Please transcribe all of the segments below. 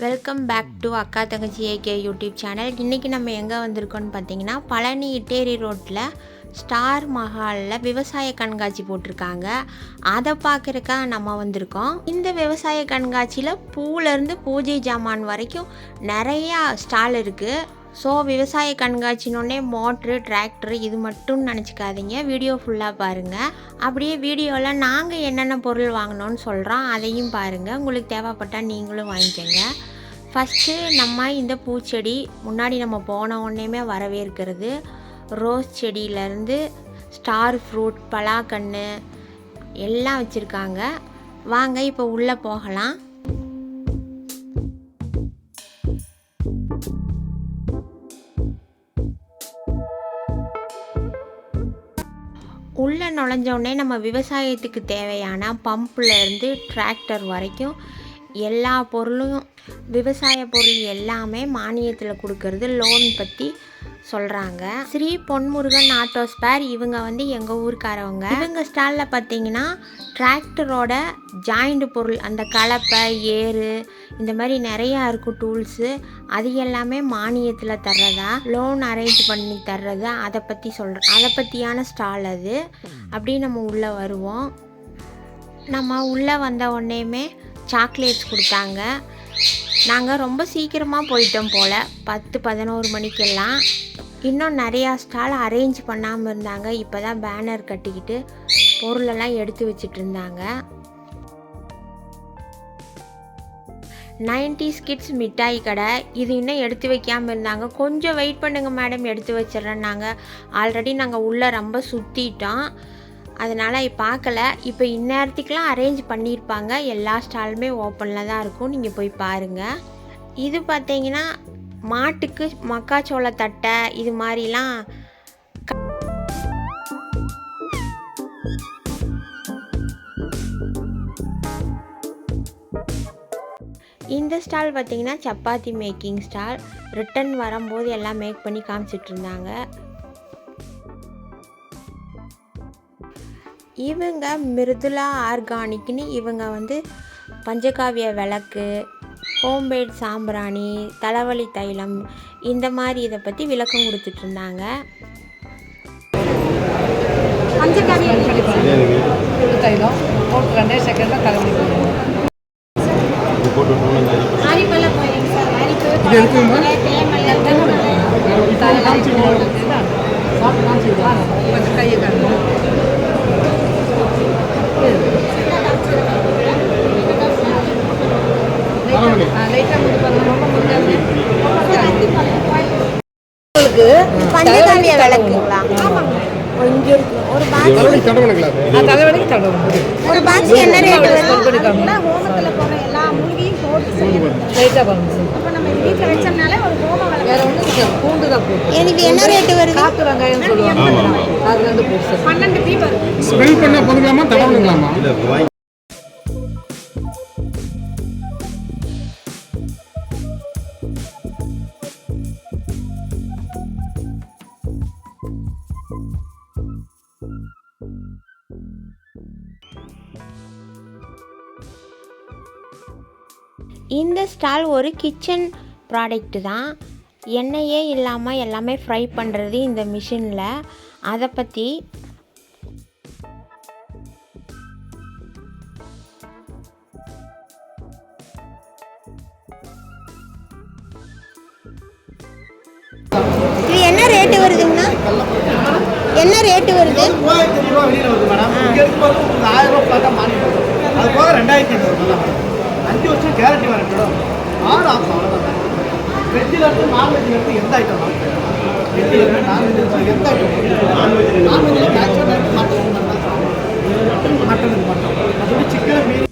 Welcome back to அக்கா தங்கச்சி AK YouTube channel. இன்றைக்கி நம்ம எங்கே வந்திருக்கோன்னு பார்த்தீங்கன்னா, பழனி இட்டேரி ரோட்டில் ஸ்டார் மஹாலில் விவசாய கண்காட்சி போட்டிருக்காங்க. அதை பார்க்குறக்காக நம்ம வந்திருக்கோம். இந்த விவசாய கண்காட்சியில் பூலேருந்து பூஜை ஜாமான் வரைக்கும் நிறையா ஸ்டால் இருக்குது. ஸோ விவசாய கண்காட்சினோடனே மோட்ரு, டிராக்டரு இது மட்டும் நினச்சிக்காதீங்க, வீடியோ ஃபுல்லாக பாருங்கள். அப்படியே வீடியோவில் நாங்கள் என்னென்ன பொருள் வாங்கினோன்னு சொல்கிறோம், அதையும் பாருங்கள். உங்களுக்கு தேவைப்பட்டால் நீங்களும் வாங்கிக்கோங்க. ஃபஸ்ட்டு நம்ம இந்த பூச்செடி முன்னாடி நம்ம போன உடனேயுமே வரவேற்கிறது. ரோஸ் செடியிலேருந்து ஸ்டார் ஃப்ரூட், பலாக்கன்று எல்லாம் வச்சுருக்காங்க. வாங்க இப்போ உள்ளே போகலாம். உள்ளே நுழைஞ்சோடனே நம்ம விவசாயத்துக்கு தேவையான பம்ப்லேருந்து டிராக்டர் வரைக்கும் எல்லா பொருளும், விவசாய பொருள் எல்லாமே மானியத்தில் கொடுக்கறது, லோன் பற்றி சொல்கிறாங்க. ஸ்ரீ பொன்முருகன் ஆட்டோ ஸ்பேர், இவங்க எங்கள் ஊருக்காரவங்க. இவங்க ஸ்டாலில் பார்த்தீங்கன்னா டிராக்டரோட ஜாயிண்ட் பொருள், அந்த கலப்பை, ஏறு, இந்த மாதிரி நிறையா இருக்கும் டூல்ஸு. அது எல்லாமே மானியத்தில் தர்றதா, லோன் அரேஞ்ச் பண்ணி தர்றது, அதை பற்றி அதை பற்றியான ஸ்டால் அது. அப்படி நம்ம உள்ளே வருவோம். நம்ம உள்ளே வந்த உடனேயுமே சாக்லேட்ஸ் கொடுத்தாங்க. நாங்கள் ரொம்ப சீக்கிரமாக போயிட்டோம் போல், 10-11 மணிக்கெல்லாம். இன்னும் நிறையா ஸ்டால் அரேஞ்ச் பண்ணாமல் இருந்தாங்க. இப்போ தான் பேனர் கட்டிக்கிட்டு பொருளெல்லாம் எடுத்து வச்சுட்டு இருந்தாங்க. 90s கிட்ஸ் மிட்டாய் கடை, இது இன்னும் எடுத்து வைக்காமல் இருந்தாங்க. கொஞ்சம் வெயிட் பண்ணுங்கள் மேடம், எடுத்து வச்சிடறேன்னாங்க. ஆல்ரெடி நாங்கள் உள்ளே ரொம்ப சுற்றிட்டோம், அதனால் பார்க்கல. இப்போ இந்நேரத்துக்கெலாம் அரேஞ்ச் பண்ணியிருப்பாங்க. எல்லா ஸ்டாலுமே ஓப்பனில் தான் இருக்கும், நீங்கள் போய் பாருங்கள். இது பார்த்தீங்கன்னா மாட்டுக்கு மக்காச்சோள தட்டை, இது மாதிரிலாம். இந்த ஸ்டால் பார்த்திங்கன்னா சப்பாத்தி மேக்கிங் ஸ்டால். ரிட்டன் வரும்போது எல்லாம் மேக் பண்ணி காமிச்சிட்டு இருந்தாங்க. இவங்க மிருதுலா ஆர்கானிக்னு, இவங்க பஞ்சகாவிய விளக்கு, ஹோம்மேட் சாம்பிராணி, தலைவலி தைலம், இந்த மாதிரி இதை பற்றி விளக்கம் கொடுத்துட்டு இருந்தாங்க. பஞ்சகாவிய தைலம் போட்டு 2 செகண்டில் தலைவலி பஞ்சகாவிய விளக்குங்களா? இங்கே இருக்கு ஒரு பாக்ஸ். ஒரு பாக்ஸ் என்ன ரேட் வருது? ஹோமத்தில் போகிற எல்லா மூலிகையும் போட்டு அப்போ நம்ம வீட்டில் வச்சோம்னாலே ஒரு ஹோம விளக்கு. வேற ஒன்றும் பூண்டு தான் போட்டு. எனக்கு என்ன ரேட் வருது? காத்து வெங்காயம் சொல்லுவாங்க, அது 12 பீ வரும். ஸ்மெல் பண்ண போதுங்களாமா, தடவணுங்களாமா? இந்த ஸ்டால் ஒரு கிச்சன் ப்ராடக்ட்டு தான். எண்ணெயே இல்லாமல் எல்லாமே ஃப்ரை பண்ணுறது இந்த மிஷினில். அதை பற்றி இது என்ன ரேட்டு வருதுங்கண்ணா? என்ன ரேட்டு வருது? 3000 ரூபா வெளியில் வருது மேடம். இங்கே இருக்கும்போது உங்களுக்கு 1000 ரூபா பார்த்தா மாறிடும். அது போக 2500 தான். 5 வருஷம் கேரண்டி வரேன் மேடம். 6 ஆப்ஷன் அவ்வளோதான். வெஜ்ஜில் இருந்து நான்வெஜ்ஜில் இருந்து எந்த ஐட்டம் வெஜ்ஜில் இருந்து நான்வெஜ் எந்த ஐட்டம்? நான்வெஜ்ஜில் மேக்ஸிமம் மட்டன் மட்டன் சிக்கன் மீன்.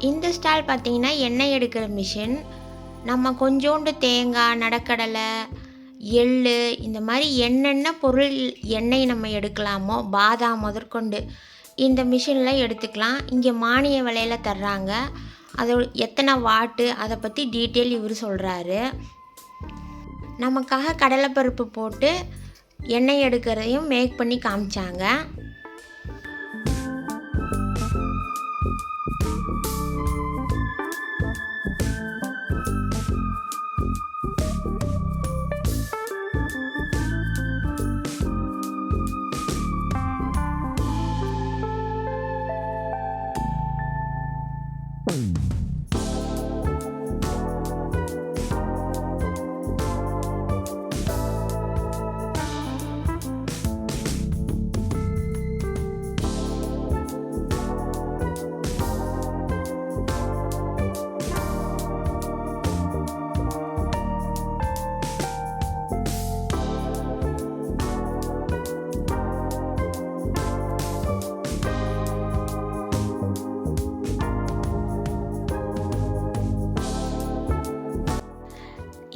இந்த ஸ்டால் பார்த்திங்கன்னா எண்ணெய் எடுக்கிற மிஷின். நம்ம கொஞ்சோண்டு தேங்காய், நடக்கடலை, எள்ளு இந்த மாதிரி என்னென்ன பொருள் எண்ணெய் நம்ம எடுக்கலாமோ, பாதாம் முதற்கொண்டு இந்த மிஷினில் எடுத்துக்கலாம். இங்கே மானிய விலையில் தர்றாங்க. அதோட எத்தனை வாட்டு அதை பற்றி டீட்டெயில் இவர் சொல்கிறாரு. நமக்காக கடலைப்பருப்பு போட்டு எண்ணெய் எடுக்கிறதையும் மேக் பண்ணி காமிச்சாங்க.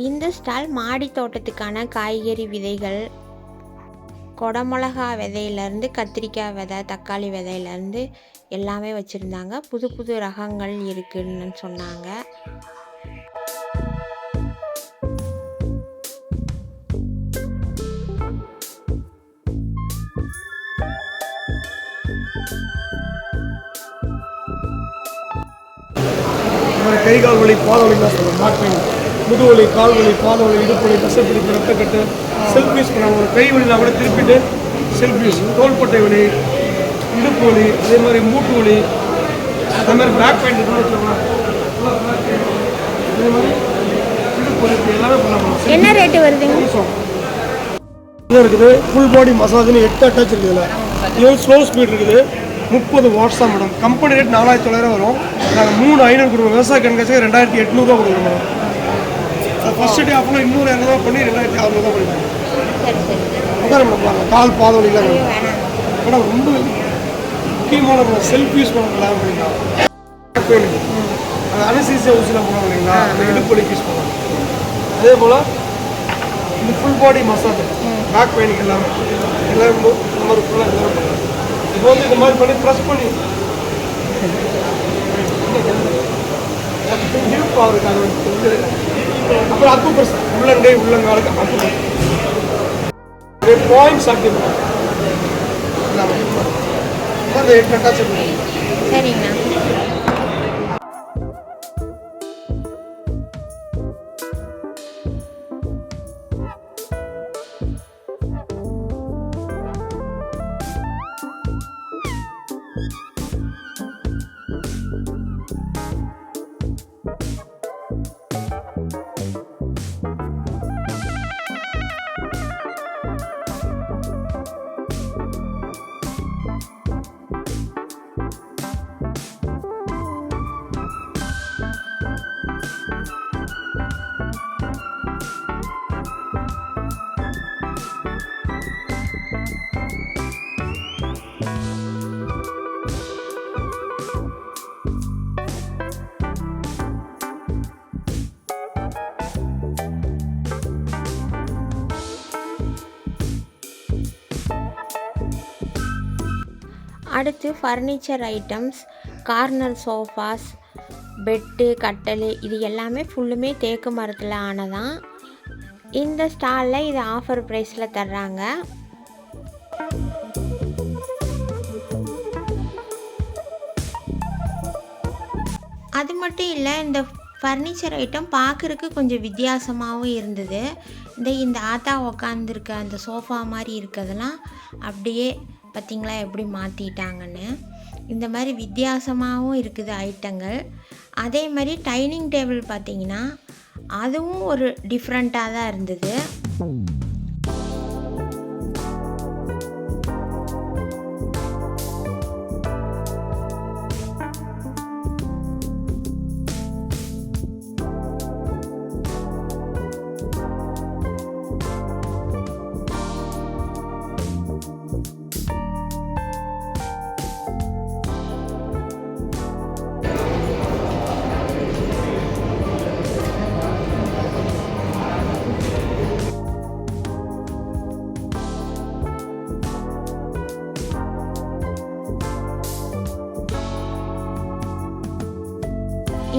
இந்த ஸ்டால் மாடி தோட்டத்துக்கான காய்கறி விதைகள், கொடமிளகா விதையிலேருந்து கத்திரிக்காய் விதை, தக்காளி விதையிலேருந்து எல்லாமே வச்சுருந்தாங்க. புது புது ரகங்கள் இருக்குன்னு சொன்னாங்க. கை கால் வலி, பாத வலிலாம் சொல்லுவோம். பேக் பெயின், முதுவலி, கால் வலி, பாத வலி, இடுப்பு வலி, தசைப்பிடிப்பு, ரத்தக்கட்டு, செல்ஃப் யூஸ் பண்ணுவாங்க. ஒரு கை வலினா கூட திருப்பிட்டு செல்ஃப் யூஸ். தோள்பட்டை வலி, இடுப்பு வலி, அதே மாதிரி மூட்டு வலி, அதே மாதிரி பேக் பெயின் இருக்குன்னு வச்சுக்கோங்களேன். அதே மாதிரி இடுப்பு வலி எல்லாமே பண்ணலாம். என்ன ரேட்டு வருதுங்க? இருக்குது. ஃபுல் பாடி மசாஜ்னு 8 அட்டாச் இருக்குது. இது ஸ்லோ ஸ்பீட் இருக்குது. 30 வாட்ஸ் தான் மேடம். கம்பெனி ரேட் 4900 வரும். நாங்கள் 3500 கொடுக்குறோம். விவசாய கண்காட்சிக்கு 2800 கொடுக்குறோம் மேடம். ஃபர்ஸ்ட் டே அப்போ 200 பண்ணி 2600 தான் பண்ணிடுவோம். அதான் மேடம் கால் பாத வலிலாம் மேடம் ரொம்ப முக்கியமான செல்ஃப் யூஸ் பண்ணலாம் அப்படின்னா அது அனசீசியா ஊசிலாம் போடுவாங்க இல்லைங்களா, அந்த இடுப்பு வலிக்கு யூஸ் பண்ணுவாங்க. அதே போல் இந்த ஃபுல் பாடி மசாஜ் பேக் பெயினுக்கு எல்லாமே இந்த மாதிரி ஃபுல்லாக எல்லாமே பண்ணுறாங்க. இப்போ வந்து இந்த மாதிரி பண்ணி ப்ரெஸ் பண்ணி இருப்பாருக்காங்க. அப்புறம் அக்கு ப்ரெஸ் உள்ளங்கை உள்ளங்காலுக்கு அக்கு ப்ரெஸ் பாயிண்ட்ஸ் ஆக்டிவ் அந்த 8 அட்டாச் சரிங்கண்ணா. அடுத்து furniture items, corner sofas, bed, கட்டல் இது எல்லாமே ஃபுல்லுமே தேக்கு மரத்தில் ஆனதான். இந்த ஸ்டாலில் இது ஆஃபர் ப்ரைஸில் தர்றாங்க. அது மட்டும் இல்லை, இந்த ஃபர்னிச்சர் ஐட்டம் பார்க்குறதுக்கு கொஞ்சம் வித்தியாசமாகவும் இருந்தது. இந்த ஆத்தா உக்காந்துருக்க அந்த சோஃபா மாதிரி இருக்கிறதெல்லாம் அப்படியே பார்த்திங்களா எப்படி மாற்றிட்டாங்கன்னு. இந்த மாதிரி வித்தியாசமாகவும் இருக்குது ஐட்டங்கள். அதே மாதிரி டைனிங் டேபிள் பார்த்திங்கன்னா அதுவும் ஒரு டிஃப்ரெண்ட்டாக தான் இருந்தது.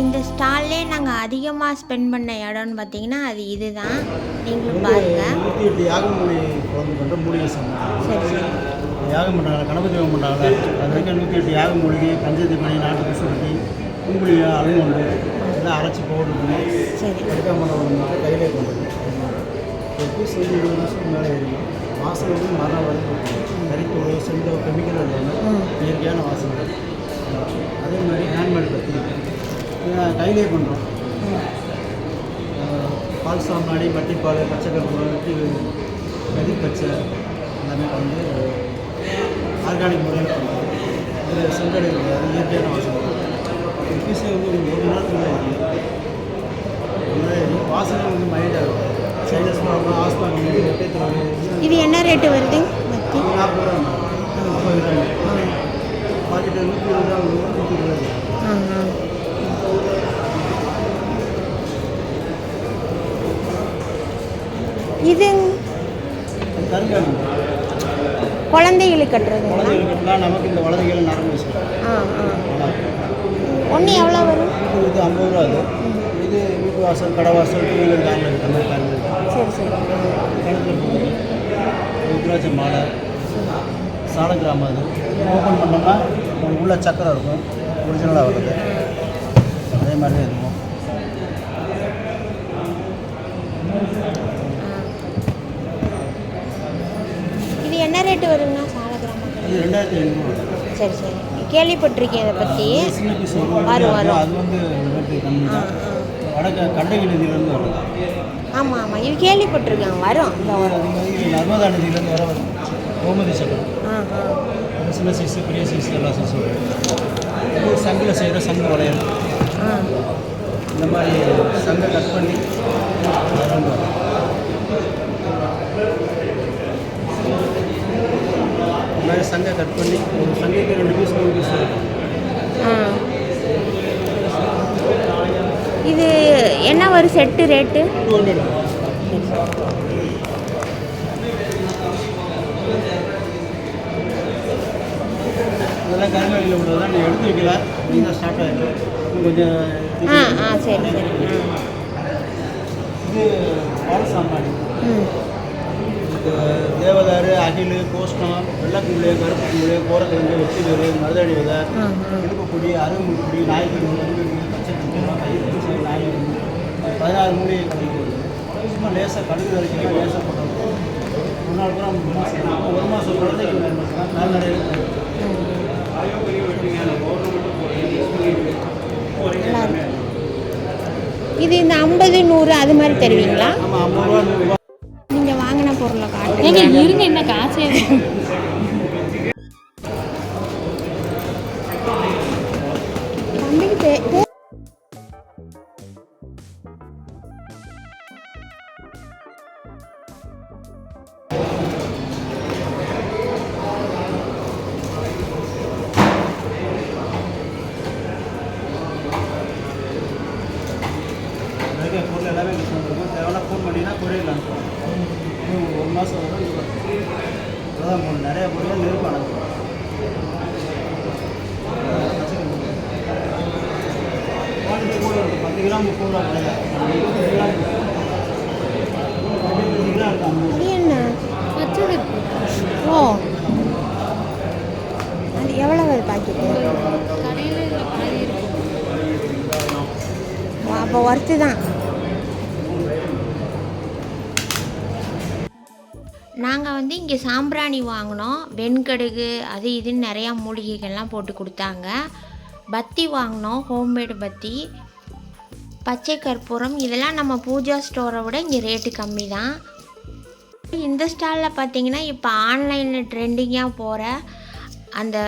இந்த ஸ்டால்லே நாங்கள் அதிகமாக ஸ்பெண்ட் பண்ண இடம்னு பார்த்தீங்கன்னா அது இதுதான். நீங்களும் பாருங்கள். 108 யாகமூலி குழம்பு பண்ணுற மூலிகை சம்பளம். சரி சரி. யாகம் பண்ணுறாங்க, கணபதி யோகம் பண்ணுறாங்க. அது வரைக்கும் 108 யாகமூலிகை, பஞ்சதிபணி, நாட்டு குசுருட்டி, குங்குளியா, அலுமொண்டு எல்லாம் அரைச்சி பவுடர் பண்ணி சரி. கடுக்காமல் வந்து கையிலே பண்ணுறது. ஒரு பீஸ் வந்து 20 நிமிஷத்துக்கு மேலே இருக்கும். வாசனை வந்து மரம் வரைக்கும் கறித்தூள், செந்தோ, கெமிக்கல் இல்லாமல் இயற்கையான வாசனை. அதே மாதிரி ஹேண்ட்மேட் பற்றி கையிலே பண்ணுறோம். பால் சாம்பாடி, பட்டிப்பால், பச்சைக்கற்பூரம், வெட்டி பச்சை எல்லாமே வந்து ஆர்கானிக் முறையில் பண்ணுறோம். இதில் செங்கடை கிடையாது, இயற்கையான வாசனை. ஒரு பீஸே வந்து ஒரு நேரத்துக்கு மேலே வாசனை வந்து மைல்டாக இருக்கும். சைனஸ் ப்ராப்ளம், ஆஸ்மா, இது என்ன ரேட்டு வருது? 40 ரூபா, 50 கிராம் பாக்கெட்டு 120 ரூபா, 120 ரூபா. இது கருங்காலி குழந்தைகளுக்கு கட்டுறதுங்களா? குழந்தைகளுக்குலாம் நமக்கு இந்த வளர்ச்சிகள் நரம்பு விஷயம். ஒன்று எவ்வளோ வரும்? இது 50 ரூபா. இது வீட்டு வாசல், கடை வாசல், டூவீலர் காரில் இருக்குது. அந்த காரில் சரி சரி. கழுத்து ருத்ராட்ச மாலை, சாலக்கிராமம். அது ஓப்பன் பண்ணோம்னா உள்ள சக்கரை இருக்கும், ஒரிஜினலாக வருது. அதே மாதிரி தான் இருக்கும். இது என்ன ரேட்டு வருங்கண்ணா சாலக்கிராமம்? இது 2500 ரூபா. சரி சரி. கேள்விப்பட்டிருக்கேன் அதை பற்றி. சின்ன பீஸ் வரும். அது வந்து ரேட்டு கம்மி தான். கண்டகி நதியிலேருந்து வரும். ஆமாம் ஆமாம், இது கேள்விப்பட்டிருக்கேன். வரும் இந்த வரும். நர்மதா நதியிலேருந்து வர வரும். கோமதி சக்கரம். சின்ன சைஸு, பெரிய சைஸு, எல்லா சைஸும் வரும். இது சங்கில் செய்கிற சங்கு வளையல். இந்த மாதிரி சங்கை கட் பண்ணி வரும். இந்த மாதிரி சங்கை கட் பண்ணி ஒரு சங்கைக்கு 2 பீஸ் 3 பீஸ் இருக்கும். இது என்ன ஒரு செட்டு ரேட்டு? 200. இதெல்லாம் கருங்காலியில் உள்ளதான். நீ எடுத்து வைக்கல, நீங்கள் ஸ்டார்ட் ஆகிடும். கொஞ்சம் சரி சரி. இது பால் சாம்பாடி. தேவதாரு, அகில், கோஷ்டம், வெள்ளக்குள்ளே, கருப்பு குள்ளே, கோரக்கிழங்கு, வெற்றிவேறு, மருதாணி விதை, இடுப்புப்பொடி, அரும்புப்பொடி, நாய்க்கறி, பச்சை குஞ்சம், கயிறு பச்சை, நாய் 16 மூலிகை கிடைக்கும். சும்மா லேசாக கடுகு வரைக்கும் லேசாக போட்டோம். 1 நாள் கூட 1 மாதம் குழந்தைக்கு மேல் நிறைய இது இந்த 50 100 அது மாதிரி தருவீங்களா? ஆமாம், 50 ரூபா 100 ரூபா. நீங்கள் வாங்கின பொருளை காட்டுங்க. இருங்க, என்ன காசு? தம்பிக்கு பொருள் எல்லாமே மிஸ் பண்ணிருக்கோம். தேவையான ஃபோன் பண்ணிங்கன்னா கொரியரில் அனுப்புவோம். 1 மாதம் வரும். அதான் பொருள் நிறைய பொருள் நெருப்பு அனுப்புவோம். 10 கிராம் 30 ரூபா கிடையாது. 25 கிராம் 25 கிராம் இருக்கும். அது என்ன? ஓ, அது எவ்வளோ வருது பாக்கெட்டு? அப்போ ஒர்த்து தான். நாங்கள் வந்து இங்கே சாம்பிராணி வாங்கினோம். வெண்கடுகு அது இதுன்னு நிறையா மூலிகைகள்லாம் போட்டு கொடுத்தாங்க. பத்தி வாங்கினோம், ஹோம்மேடு பத்தி, பச்சை கற்பூரம். இதெல்லாம் நம்ம பூஜா ஸ்டோரை விட இங்கே ரேட்டு கம்மி தான். இந்த ஸ்டாலில் பார்த்தீங்கன்னா இப்போ ஆன்லைனில் ட்ரெண்டிங்காக போகிற அந்த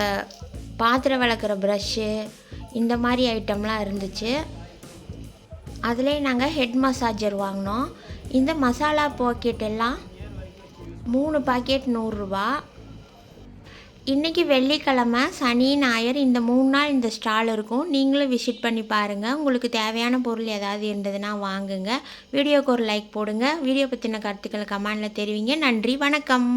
பாத்திரம் விளக்குற ப்ரஷ்ஷு இந்த மாதிரி ஐட்டம்லாம் இருந்துச்சு. அதிலே நாங்கள் ஹெட் மசாஜர் வாங்கினோம். இந்த மசாலா பாக்கெட் எல்லாம் 3 பாக்கெட் 100 ரூபா. இன்றைக்கி வெள்ளிக்கிழமை, சனி, ஞாயிறு இந்த 3 நாள் இந்த ஸ்டால் இருக்கும். நீங்களும் விசிட் பண்ணி பாருங்கள். உங்களுக்கு தேவையான பொருள் ஏதாவது இருந்ததுன்னா வாங்குங்க. வீடியோக்கு ஒரு லைக் போடுங்க. வீடியோ பற்றின கருத்துக்களை கமெண்டில் தெரிவிங்க. நன்றி, வணக்கம்.